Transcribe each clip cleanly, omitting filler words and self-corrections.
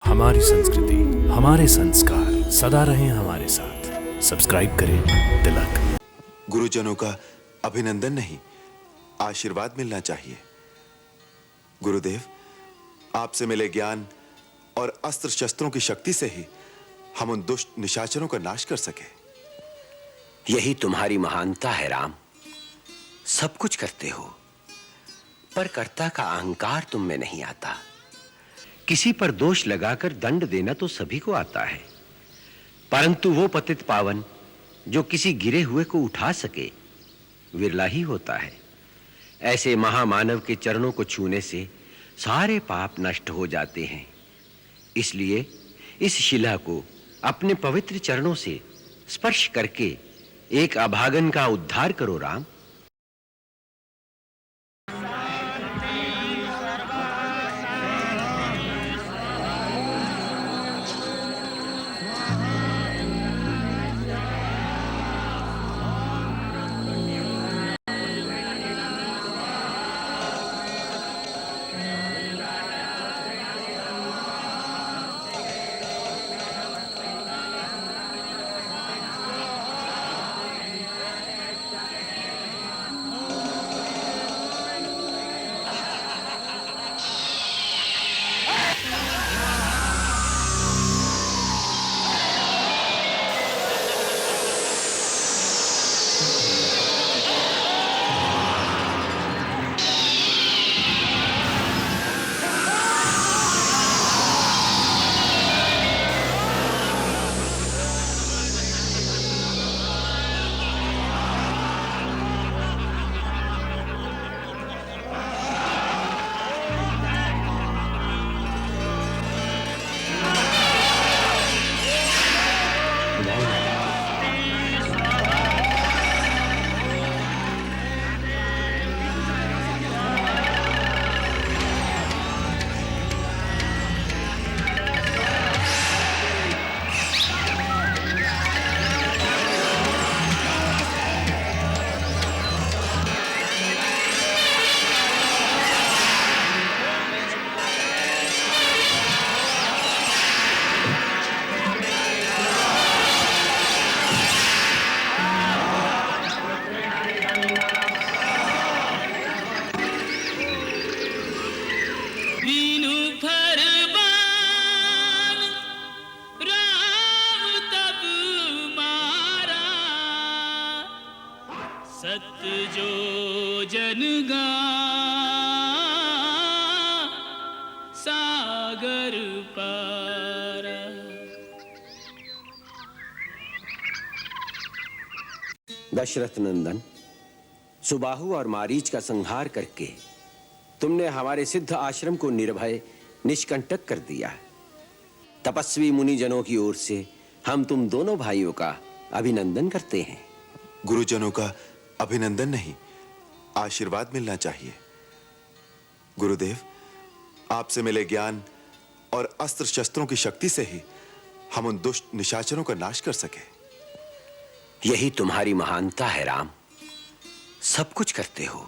हमारी संस्कृति, हमारे संस्कार सदा रहें हमारे साथ। सब्सक्राइब करें तिलक। गुरुजनों का अभिनंदन नहीं, आशीर्वाद मिलना चाहिए। गुरुदेव, आपसे मिले ज्ञान और अस्त्र शस्त्रों की शक्ति से ही हम उन दुष्ट निशाचरों का नाश कर सके। यही तुम्हारी महानता है राम। सब कुछ करते हो, पर कर्ता का अहंकार तुम में नहीं आता। किसी पर दोष लगाकर दंड देना तो सभी को आता है, परंतु वो पतित पावन जो किसी गिरे हुए को उठा सके, विरला ही होता है। ऐसे महामानव के चरणों को छूने से सारे पाप नष्ट हो जाते हैं। इसलिए इस शिला को अपने पवित्र चरणों से स्पर्श करके एक अभागन का उद्धार करो राम। सत्य जो जन गा सागर पारा। दशरथ नंदन, सुबाहु और मारीच का संहार करके तुमने हमारे सिद्ध आश्रम को निर्भय निष्कंटक कर दिया। तपस्वी मुनि जनों की ओर से हम तुम दोनों भाइयों का अभिनंदन करते हैं। गुरुजनों का अभिनंदन नहीं, आशीर्वाद मिलना चाहिए। गुरुदेव, आपसे मिले ज्ञान और अस्त्र शस्त्रों की शक्ति से ही हम उन दुष्ट निशाचरों का नाश कर सके। यही तुम्हारी महानता है राम। सब कुछ करते हो,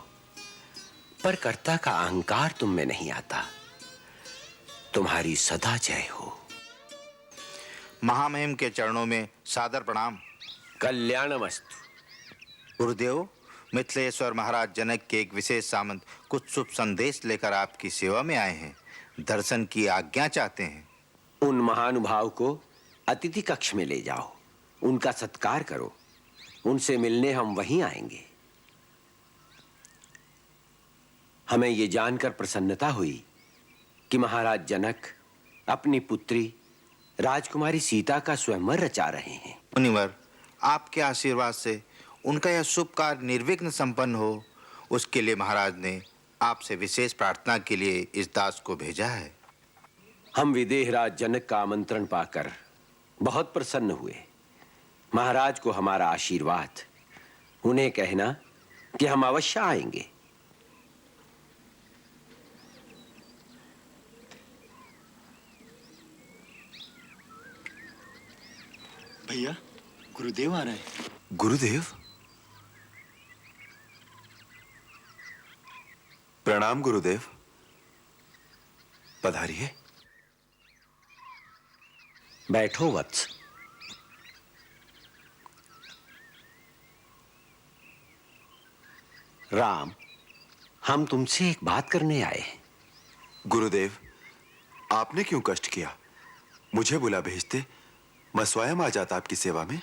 पर कर्ता का अहंकार तुम में नहीं आता। तुम्हारी सदा जय हो। महामहिम के चरणों में सादर प्रणाम। कल्याणमस्तु। गुरुदेव, मिथिलेश्वर महाराज जनक के एक विशेष सामंत कुछ शुभ संदेश लेकर आपकी सेवा में आए हैं। दर्शन की आज्ञा चाहते हैं। उन महानुभाव को अतिथि कक्ष में ले जाओ, उनका सत्कार करो। उनसे मिलने हम वहीं आएंगे। हमें ये जानकर प्रसन्नता हुई कि महाराज जनक अपनी पुत्री राजकुमारी सीता का स्वयंवर रचा रहे हैं। मुनिवर, आपके आशीर्वाद से उनका यह शुभ कार्य निर्विघ्न संपन्न हो, उसके लिए महाराज ने आपसे विशेष प्रार्थना के लिए इस दास को भेजा है। हम विदेहराज जनक का आमंत्रण पाकर बहुत प्रसन्न हुए। महाराज को हमारा आशीर्वाद। उन्हें कहना कि हम अवश्य आएंगे। भैया, गुरुदेव आ रहे हैं। गुरुदेव, प्रणाम गुरुदेव। पधारिए। बैठो वत्स। राम, हम तुमसे एक बात करने आए हैं। गुरुदेव, आपने क्यों कष्ट किया? मुझे बुला भेजते, मैं स्वयं आ जाता आपकी सेवा में।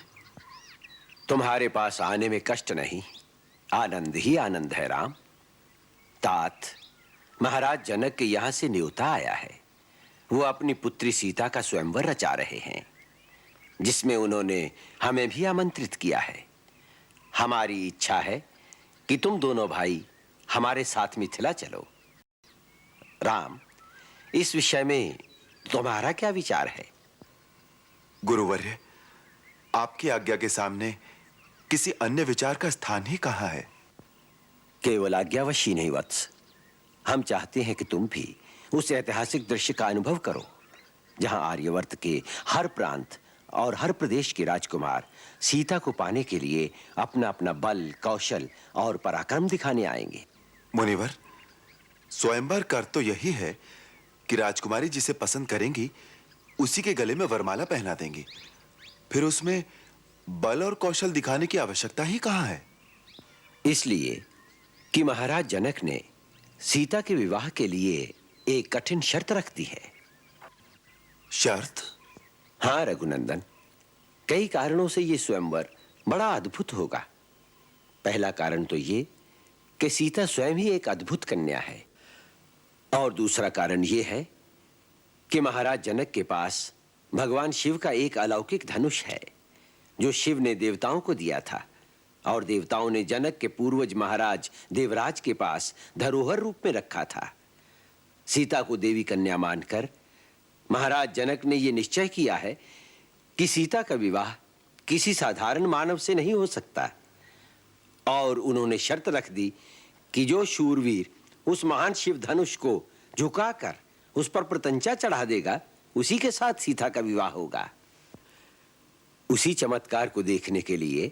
तुम्हारे पास आने में कष्ट नहीं, आनंद ही आनंद है राम। तात, महाराज जनक के यहां से न्योता आया है। वो अपनी पुत्री सीता का स्वयंवर रचा रहे हैं, जिसमें उन्होंने हमें भी आमंत्रित किया है। हमारी इच्छा है कि तुम दोनों भाई हमारे साथ मिथिला चलो। राम, इस विषय में तुम्हारा क्या विचार है? गुरुवर्य, आपकी आज्ञा के सामने किसी अन्य विचार का स्थान ही कहाँ है? केवल आज्ञावश ही नहीं वत्स, हम चाहते हैं कि तुम भी उस ऐतिहासिक दृश्य का अनुभव करो जहां आर्यवर्त के हर प्रांत और हर प्रदेश के राजकुमार सीता को पाने के लिए अपना अपना बल, कौशल और पराक्रम दिखाने आएंगे। मुनिवर, स्वयंवर कर तो यही है कि राजकुमारी जिसे पसंद करेंगी उसी के गले में वरमाला पहना देंगी। फिर उसमें बल और कौशल दिखाने की आवश्यकता ही कहाँ है? इसलिए कि महाराज जनक ने सीता के विवाह के लिए एक कठिन शर्त रख दी है। शर्त? हाँ रघुनंदन, कई कारणों से ये स्वयंवर बड़ा अद्भुत होगा। पहला कारण तो ये कि सीता स्वयं ही एक अद्भुत कन्या है, और दूसरा कारण ये है कि महाराज जनक के पास भगवान शिव का एक अलौकिक धनुष है, जो शिव ने देवताओं को दिया था, और देवताओं ने जनक के पूर्वज महाराज देवराज के पास धरोहर रूप में रखा था। सीता को देवी कन्या मानकर महाराज जनक ने यह निश्चय किया है कि सीता का विवाह किसी साधारण मानव से नहीं हो सकता, और उन्होंने शर्त रख दी कि जो शूरवीर उस महान शिव धनुष को झुकाकर उस पर प्रतंचा चढ़ा देगा, उसी के साथ सीता का विवाह होगा। उसी चमत्कार को देखने के लिए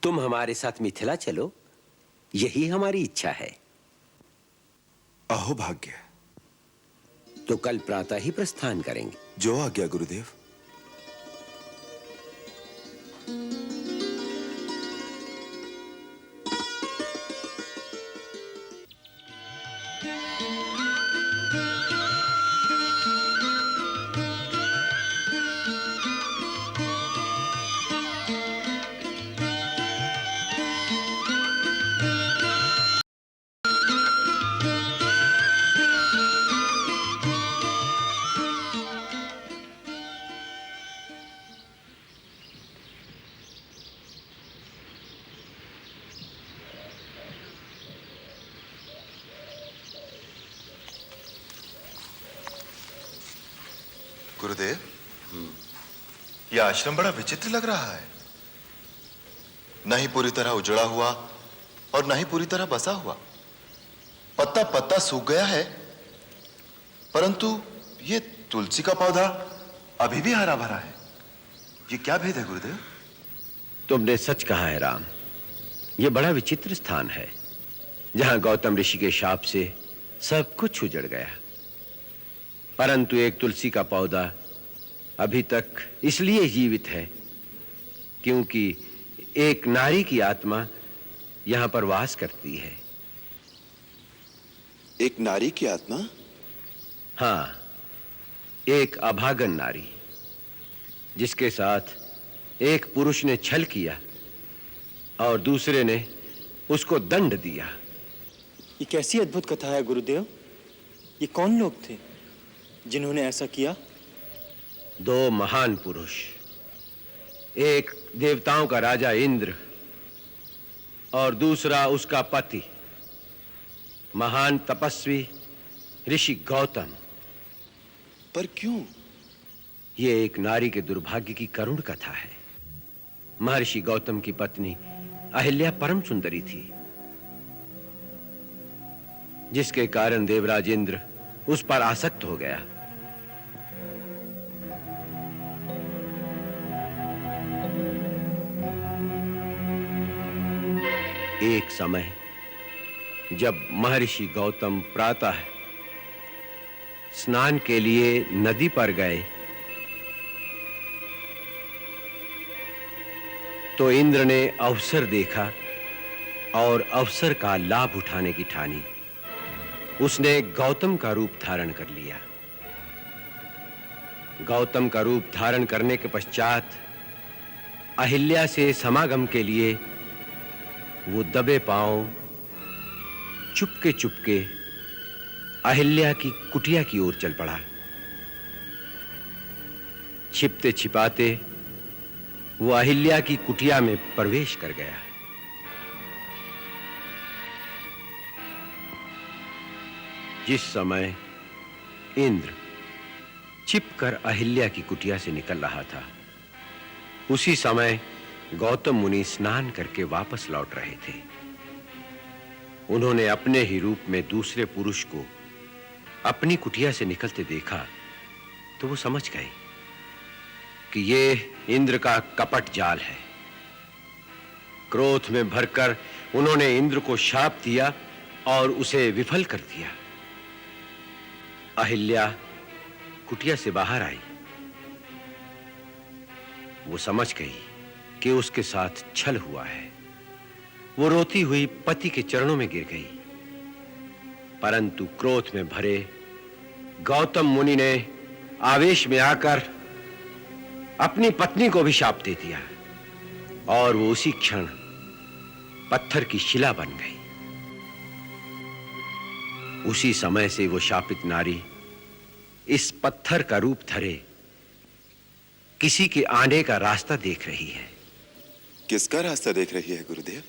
तुम हमारे साथ मिथिला चलो, यही हमारी इच्छा है। अहो भाग्य। तो कल प्रातः ही प्रस्थान करेंगे। जो आज्ञा गुरुदेव। गुरुदेव, यह आश्रम बड़ा विचित्र लग रहा है। न ही पूरी तरह उजड़ा हुआ और न ही पूरी तरह बसा हुआ। पत्ता पत्ता सूख गया है, परंतु ये तुलसी का पौधा अभी भी हरा भरा है। ये क्या भेद है गुरुदेव? तुमने सच कहा है राम, यह बड़ा विचित्र स्थान है, जहां गौतम ऋषि के शाप से सब कुछ उजड़ गया, परंतु एक तुलसी का पौधा अभी तक इसलिए जीवित है क्योंकि एक नारी की आत्मा यहां पर वास करती है। एक नारी की आत्मा? हां, एक अभागन नारी, जिसके साथ एक पुरुष ने छल किया और दूसरे ने उसको दंड दिया। ये कैसी अद्भुत कथा है गुरुदेव? ये कौन लोग थे जिन्होंने ऐसा किया? दो महान पुरुष, एक देवताओं का राजा इंद्र और दूसरा उसका पति महान तपस्वी ऋषि गौतम। पर क्यों? यह एक नारी के दुर्भाग्य की करुण कथा है। महर्षि गौतम की पत्नी अहिल्या परम सुंदरी थी, जिसके कारण देवराज इंद्र उस पर आसक्त हो गया। एक समय जब महर्षि गौतम प्रातः स्नान के लिए नदी पर गए, तो इंद्र ने अवसर देखा और अवसर का लाभ उठाने की ठानी। उसने गौतम का रूप धारण कर लिया। गौतम का रूप धारण करने के पश्चात अहिल्या से समागम के लिए वो दबे पांव चुपके चुपके अहिल्या की कुटिया की ओर चल पड़ा। छिपते छिपाते वो अहिल्या की कुटिया में प्रवेश कर गया। जिस समय इंद्र छिपकर अहिल्या की कुटिया से निकल रहा था, उसी समय गौतम मुनि स्नान करके वापस लौट रहे थे। उन्होंने अपने ही रूप में दूसरे पुरुष को अपनी कुटिया से निकलते देखा तो वो समझ गए कि ये इंद्र का कपट जाल है। क्रोध में भरकर उन्होंने इंद्र को शाप दिया और उसे विफल कर दिया। अहिल्या कुटिया से बाहर आई। वो समझ गई कि उसके साथ छल हुआ है। वो रोती हुई पति के चरणों में गिर गई। परंतु क्रोध में भरे गौतम मुनि ने आवेश में आकर अपनी पत्नी को भी शाप दे दिया और वो उसी क्षण पत्थर की शिला बन गई। उसी समय से वो शापित नारी इस पत्थर का रूप धरे किसी के आने का रास्ता देख रही है। किसका रास्ता देख रही है गुरुदेव?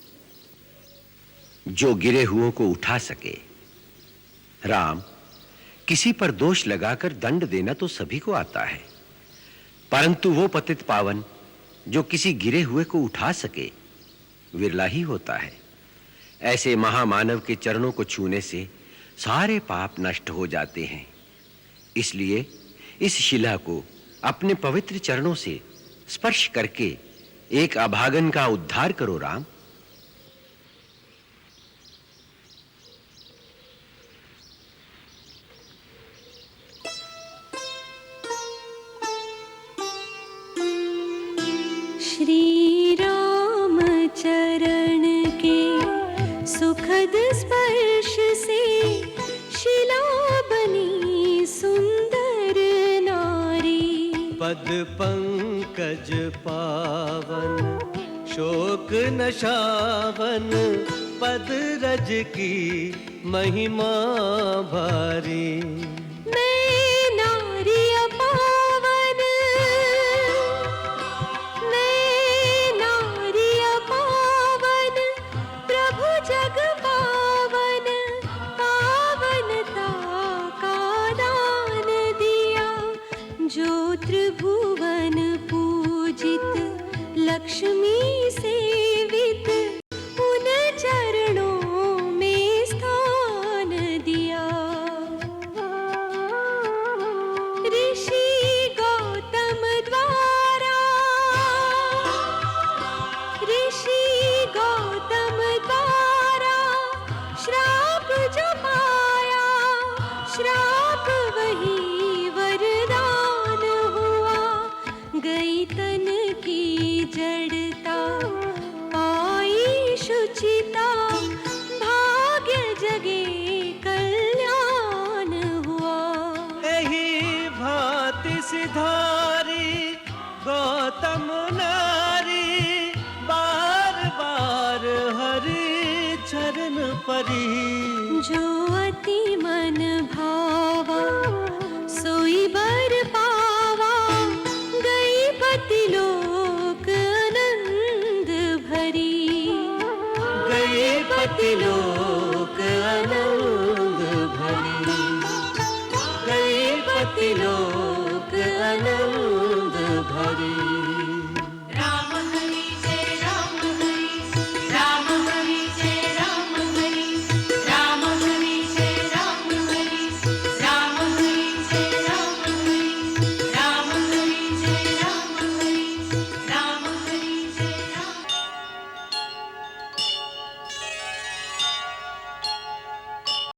जो गिरे हुओं को उठा सके। राम, किसी पर दोष लगाकर दंड देना तो सभी को आता है, परंतु वो पतित पावन जो किसी गिरे हुए को उठा सके विरला ही होता है। ऐसे महामानव के चरणों को छूने से सारे पाप नष्ट हो जाते हैं। इसलिए इस शिला को अपने पवित्र चरणों से स्पर्श करके एक अभागन का उद्धार करो राम। श्री राम चरण के सुखद स्पर्श से शिला बनी सुंदर नारी। पद पंकज पावन शोक नशावन, पद रज की महिमा भारी। मैं नारी अपावन, मैं नारी अपावन, प्रभु जग पावन, पावनता का दान दिया। जो त्रिभुवन पूजित लक्ष्मी सेवित, उन चरणों में स्थान दिया। ऋषि गौतम द्वारा, ऋषि गौतम द्वारा श्राप जो पाया, श्राप वही वरदान हुआ। गई तन की जड़ता पाई शुचिता, भाग्य जगे कल्याण हुआ। यही भांति सिधारी गौतम नारी, बार बार हरि चरण परी। जो अति मन भावा सोई बर पावा, गई पति लोक आनंद भरी। गई पति लोक आनंद भरी। गई पति लोक आनंद भरी।